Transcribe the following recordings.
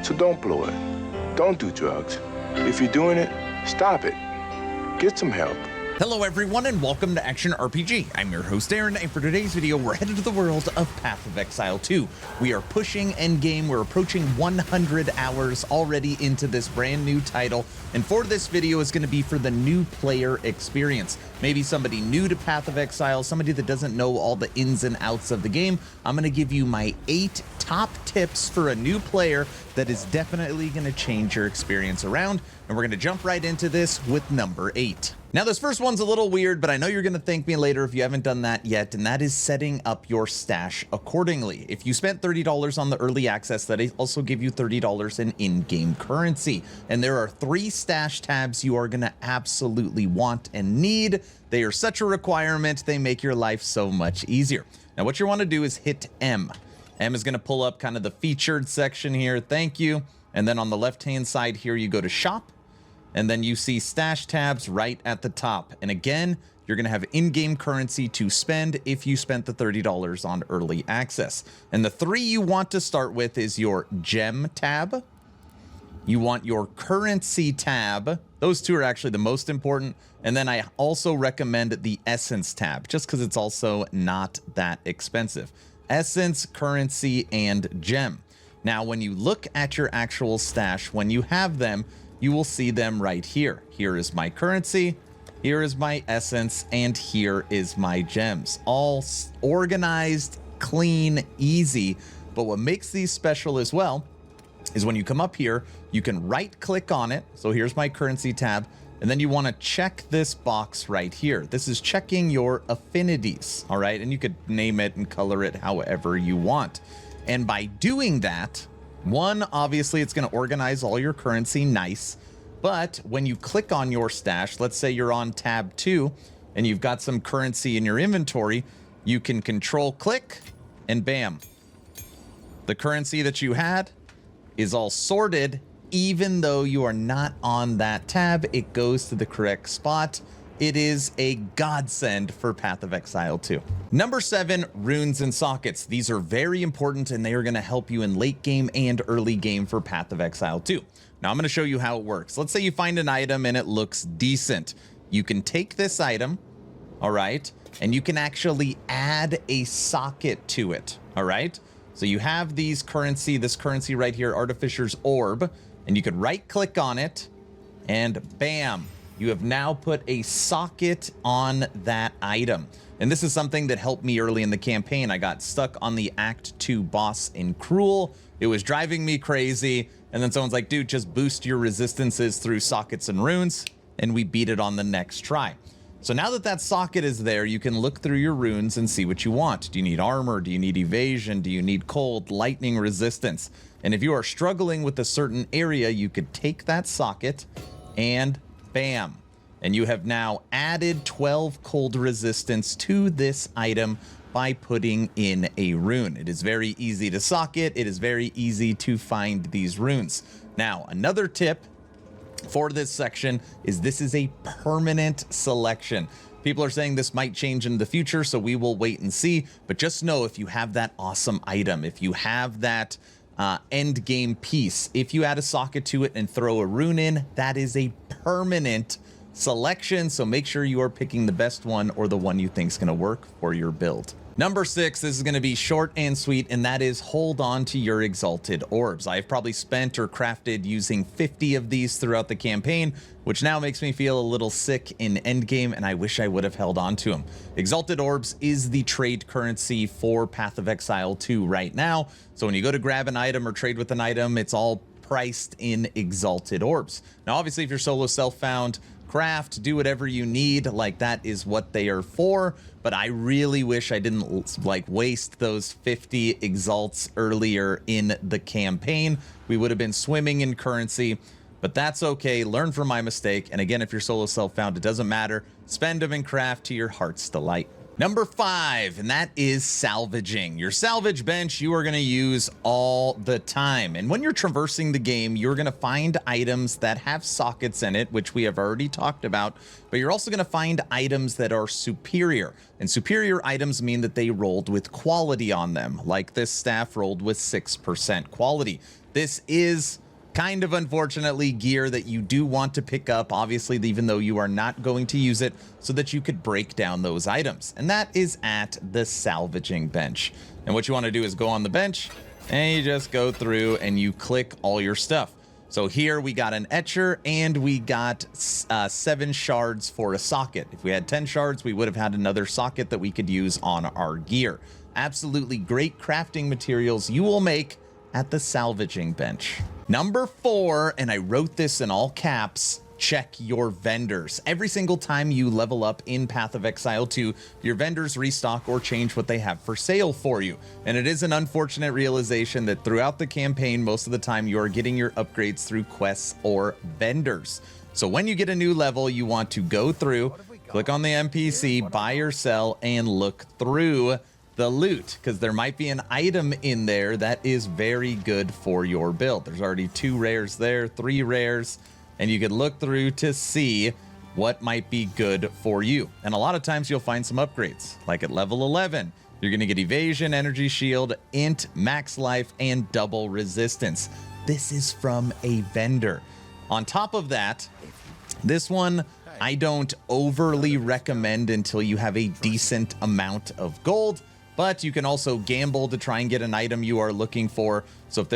So don't blow it. Don't do drugs. If you're doing it, stop it. Get some help. Hello everyone and welcome to Action RPG. I'm your host Aaron, and for today's video we're headed to the world of Path of Exile 2. We are pushing endgame, we're approaching 100 hours already into this brand new title, and for this video is going to be for the new player experience. Maybe somebody new to Path of Exile, somebody that doesn't know all the ins and outs of the game. I'm going to give you my 8 top tips for a new player that is definitely going to change your experience around, and we're going to jump right into this with number 8. Now this first one's a little weird, but I know you're going to thank me later if you haven't done that yet, and that is setting up your stash accordingly. If you spent $30 on the early access, that also give you $30 in in-game currency. And there are 3 stash tabs you are going to absolutely want and need. They are such a requirement, they make your life so much easier. Now what you want to do is hit M. M is going to pull up kind of the featured section here, thank you. And then on the left-hand side here, you go to shop. And then you see stash tabs right at the top. And again, you're going to have in-game currency to spend if you spent the $30 on early access. And the 3 you want to start with is your gem tab. You want your currency tab. Those 2 are actually the most important. And then I also recommend the essence tab, just because it's also not that expensive. Essence, currency, and gem. Now, when you look at your actual stash, when you have them, you will see them right here. Here is my currency, here is my essence, and here is my gems. All organized, clean, easy. But what makes these special as well is when you come up here, you can right click on it. So here's my currency tab. And then you want to check this box right here. This is checking your affinities, all right? And you could name it and color it however you want. And by doing that, one, obviously it's going to organize all your currency nice, but when you click on your stash, let's say you're on tab 2 and you've got some currency in your inventory, you can control click and bam. The currency that you had is all sorted. Even though you are not on that tab, it goes to the correct spot. It is a godsend for Path of Exile 2. Number 7, runes and sockets. These are very important and they are going to help you in late game and early game for Path of Exile 2. Now I'm going to show you how it works. Let's say you find an item and it looks decent. You can take this item, all right, and you can actually add a socket to it, all right? So you have this currency right here, Artificer's Orb, and you could right click on it and bam. You have now put a socket on that item. And this is something that helped me early in the campaign. I got stuck on the Act 2 boss in Cruel. It was driving me crazy. And then someone's like, dude, just boost your resistances through sockets and runes. And we beat it on the next try. So now that that socket is there, you can look through your runes and see what you want. Do you need armor? Do you need evasion? Do you need cold, lightning resistance? And if you are struggling with a certain area, you could take that socket and bam, and you have now added 12 cold resistance to this item by putting in a rune. It is very easy to socket. It is very easy to find these runes. Now, another tip for this section is this is a permanent selection. People are saying this might change in the future, so we will wait and see. But just know if you have that awesome item, if you have that end game piece, if you add a socket to it and throw a rune in, that is a permanent selection. So make sure you are picking the best one or the one you think is going to work for your build. Number 6, this is going to be short and sweet, and that is hold on to your exalted orbs. I've probably spent or crafted using 50 of these throughout the campaign, which now makes me feel a little sick in endgame, and I wish I would have held on to them. Exalted orbs is the trade currency for Path of Exile 2 right now. So when you go to grab an item or trade with an item, it's all priced in exalted orbs. Now, obviously, if you're solo self-found, craft, do whatever you need, like that is what they are for. But I really wish I didn't like waste those 50 exalts earlier in the campaign. We would have been swimming in currency, but that's okay. Learn from my mistake. And again, if you're solo self-found, it doesn't matter. Spend them in craft to your heart's delight. Number 5, and that is salvaging. Your salvage bench you are going to use all the time. And when you're traversing the game, you're going to find items that have sockets in it, which we have already talked about, but you're also going to find items that are superior. And superior items mean that they rolled with quality on them, like this staff rolled with 6% quality. This is kind of unfortunately gear that you do want to pick up, obviously, even though you are not going to use it, so that you could break down those items. And that is at the salvaging bench. And what you want to do is go on the bench and you just go through and you click all your stuff. So here we got an etcher and we got 7 shards for a socket. If we had 10 shards, we would have had another socket that we could use on our gear. Absolutely great crafting materials you will make at the salvaging bench. Number 4, and I wrote this in all caps, check your vendors. Every single time you level up in Path of Exile 2, your vendors restock or change what they have for sale for you. And it is an unfortunate realization that throughout the campaign, most of the time you are getting your upgrades through quests or vendors. So when you get a new level, you want to go through, click on the NPC, buy or sell, and look through the loot, because there might be an item in there that is very good for your build. There's already 2 rares there, 3 rares, and you could look through to see what might be good for you. And a lot of times you'll find some upgrades, like at level 11, you're going to get evasion, energy shield, int, max life, and double resistance. This is from a vendor. On top of that, this one I don't overly recommend until you have a decent amount of gold. But you can also gamble to try and get an item you are looking for. So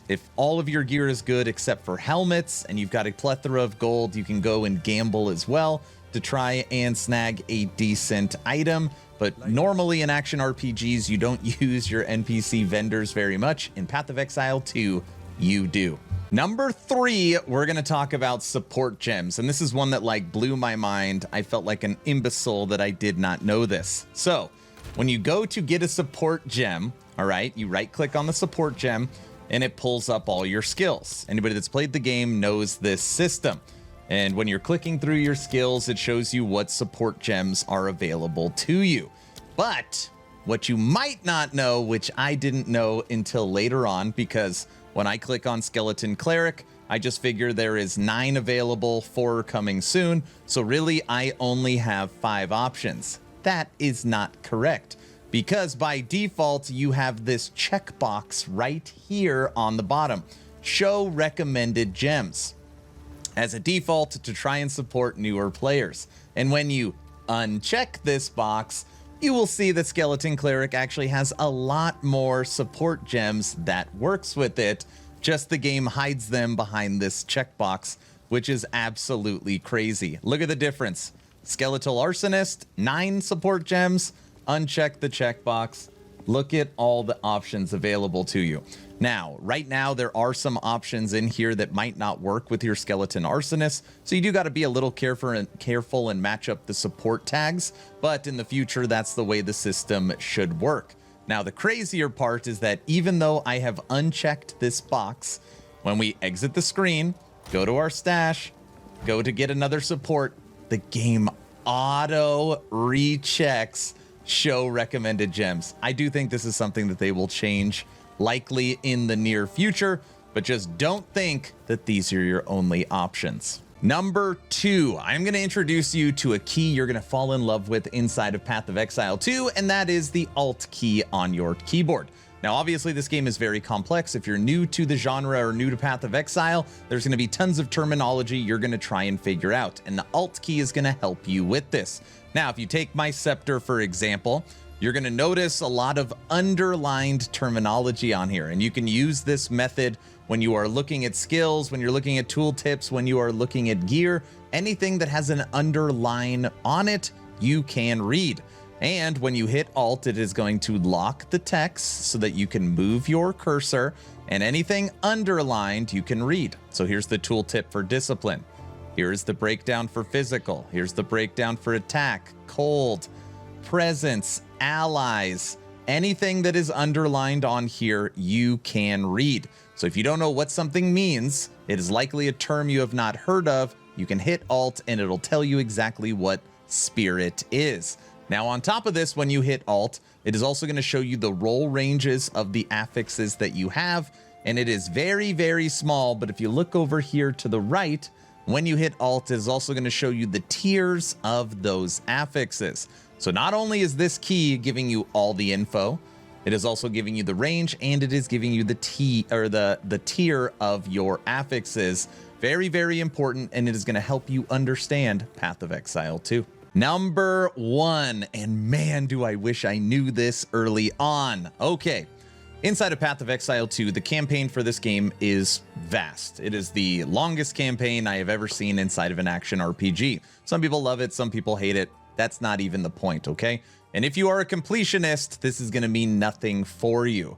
if all of your gear is good except for helmets and you've got a plethora of gold, you can go and gamble as well to try and snag a decent item. But normally in action RPGs, you don't use your NPC vendors very much. In Path of Exile 2, you do. Number 3, we're going to talk about support gems. And this is one that like blew my mind. I felt like an imbecile that I did not know this. So when you go to get a support gem, all right, you right click on the support gem and it pulls up all your skills. Anybody that's played the game knows this system. And when you're clicking through your skills, it shows you what support gems are available to you. But what you might not know, which I didn't know until later on, because when I click on Skeleton Cleric, I just figure there is 9 available, 4 coming soon. So really, I only have 5 options. That is not correct, because by default, you have this checkbox right here on the bottom, show recommended gems, as a default to try and support newer players. And when you uncheck this box, you will see that Skeleton Cleric actually has a lot more support gems that works with it, just the game hides them behind this checkbox, which is absolutely crazy. Look at the difference. Skeletal Arsonist, 9 support gems, uncheck the checkbox. Look at all the options available to you. Now, right now, there are some options in here that might not work with your Skeleton Arsonist, so you do got to be a little careful and match up the support tags, but in the future, that's the way the system should work. Now, the crazier part is that even though I have unchecked this box, when we exit the screen, go to our stash, go to get another support, the game auto rechecks show recommended gems. I do think this is something that they will change likely in the near future, but just don't think that these are your only options. Number 2, I'm going to introduce you to a key you're going to fall in love with inside of Path of Exile 2, and that is the Alt key on your keyboard. Now, obviously, this game is very complex. If you're new to the genre or new to Path of Exile, there's going to be tons of terminology you're going to try and figure out, and the Alt key is going to help you with this. Now, if you take my scepter, for example, you're going to notice a lot of underlined terminology on here, and you can use this method when you are looking at skills, when you're looking at tooltips, when you are looking at gear. Anything that has an underline on it, you can read. And when you hit Alt, it is going to lock the text so that you can move your cursor, and anything underlined you can read. So here's the tooltip for discipline. Here's the breakdown for physical. Here's the breakdown for attack, cold, presence, allies. Anything that is underlined on here, you can read. So if you don't know what something means, it is likely a term you have not heard of. You can hit Alt and it'll tell you exactly what spirit is. Now, on top of this, when you hit Alt, it is also going to show you the roll ranges of the affixes that you have, and it is very, very small. But if you look over here to the right, when you hit Alt, it is also going to show you the tiers of those affixes. So not only is this key giving you all the info, it is also giving you the range, and it is giving you the tier of your affixes. Very, very important, and it is going to help you understand Path of Exile 2. Number 1, and man, do I wish I knew this early on. Okay, inside of Path of Exile 2, the campaign for this game is vast. It is the longest campaign I have ever seen inside of an action RPG. Some people love it, some people hate it. That's not even the point, okay? And if you are a completionist, this is going to mean nothing for you.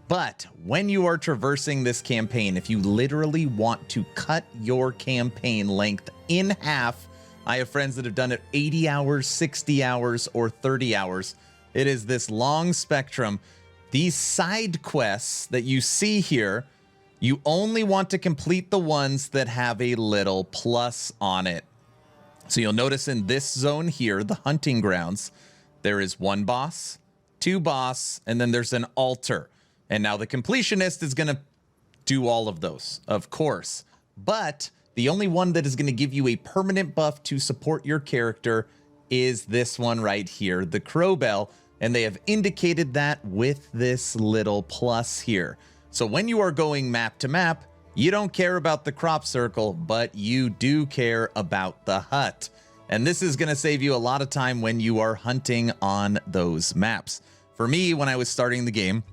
But when you are traversing this campaign, if you literally want to cut your campaign length in half, I have friends that have done it 80 hours, 60 hours, or 30 hours. It is this long spectrum. These side quests that you see here, you only want to complete the ones that have a little plus on it. So you'll notice in this zone here, the hunting grounds, there is 1 boss, 2 boss, and then there's an altar. And now the completionist is going to do all of those, of course. But the only one that is going to give you a permanent buff to support your character is this one right here, the Crow Bell. And they have indicated that with this little plus here. So when you are going map to map, you don't care about the crop circle, but you do care about the hut. And this is going to save you a lot of time when you are hunting on those maps. For me, when I was starting the game,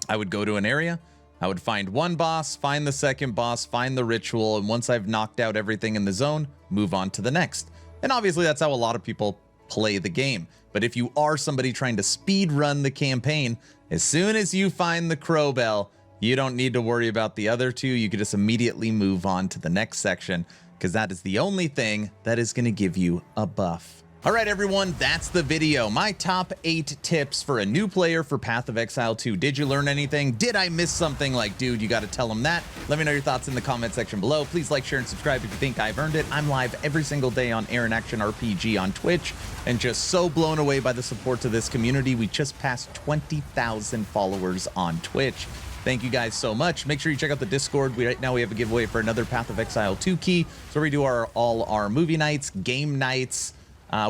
I would go to an area, I would find 1 boss, find the 2nd boss, find the ritual, and once I've knocked out everything in the zone, move on to the next. And obviously that's how a lot of people play the game. But if you are somebody trying to speed run the campaign, as soon as you find the Crow Bell, you don't need to worry about the other 2. You can just immediately move on to the next section, because that is the only thing that is going to give you a buff. All right, everyone, that's the video. My top 8 tips for a new player for Path of Exile 2. Did you learn anything? Did I miss something? Like, dude, you got to tell them that. Let me know your thoughts in the comment section below. Please like, share, and subscribe if you think I've earned it. I'm live every single day on Air and Action RPG on Twitch, and just so blown away by the support to this community. We just passed 20,000 followers on Twitch. Thank you guys so much. Make sure you check out the Discord. Right now we have a giveaway for another Path of Exile 2 key. So we do all our movie nights, game nights.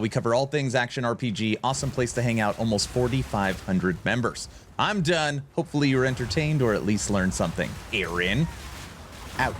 We cover all things action RPG. Awesome place to hang out. Almost 4,500 members. I'm done. Hopefully you were entertained or at least learned something. Aaron, out.